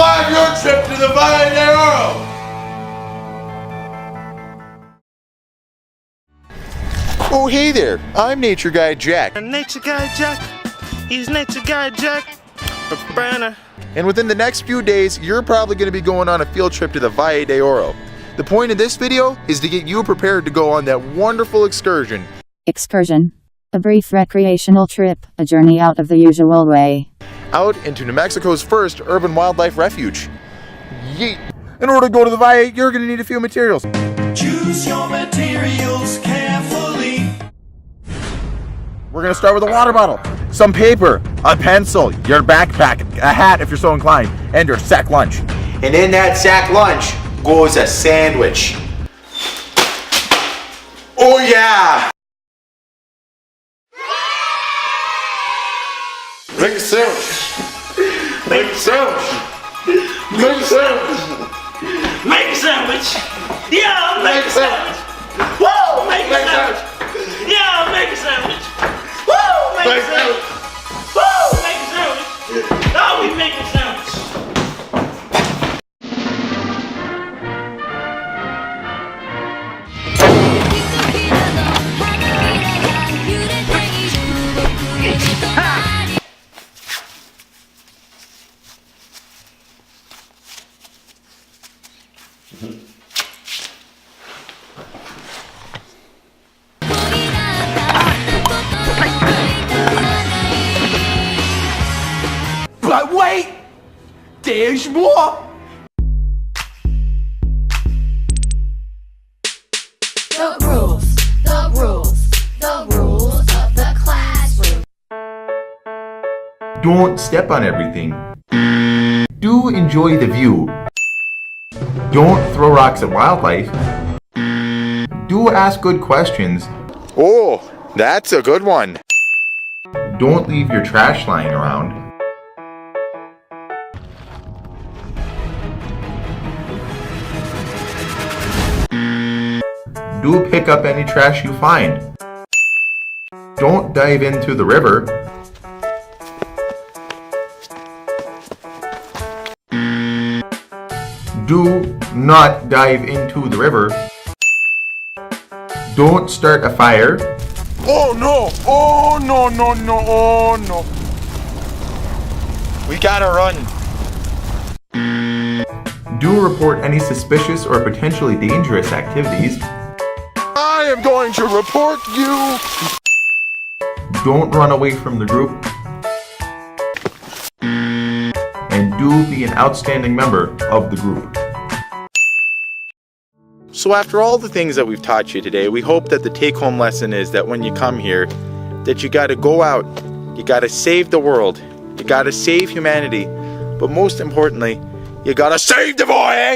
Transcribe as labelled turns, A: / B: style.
A: survive your trip to the Valle de Oro!
B: Oh, hey there, I'm Nature Guy Jack.
C: Nature Guy Jack, he's Nature Guy Jack.
B: And within the next few days, you're probably going to be going on a field trip to the Valle de Oro. The point of this video is to get you prepared to go on that wonderful excursion.
D: Excursion. A brief recreational trip, a journey out of the usual way.
B: Out into New Mexico's first urban wildlife refuge. Yeet! In order to go to the Valle, you're going to need a few materials.
E: Choose your materials carefully.
B: We're going to start with a water bottle, some paper, a pencil, your backpack, a hat if you're so inclined, and your sack lunch. And in that sack lunch goes a sandwich. Oh yeah!
A: Make a sandwich! Make a sandwich! Make a sandwich!
E: Make a sandwich. Yeah, make a sandwich. Whoa, make a sandwich. Yeah, make a sandwich. Whoa, make a sandwich. Whoa, make a sandwich. Now we make a sandwich. But wait, there's more.
F: The rules of the classroom.
B: Don't step on everything. Do enjoy the view. Don't throw rocks at wildlife. Do ask good questions. Oh, that's a good one. Don't leave your trash lying around. Do pick up any trash you find. Don't dive into the river. Do not dive into the river. Don't start a fire.
A: Oh no! Oh no, no, no, oh no!
B: We gotta run. Do report any suspicious or potentially dangerous activities.
A: I am going to report you!
B: Don't run away from the group. And do be an outstanding member of the group. So after all the things that we've taught you today, we hope that the take-home lesson is that when you come here, that you gotta go out, you gotta save the world, you gotta save humanity, but most importantly, you gotta save the boy, eh?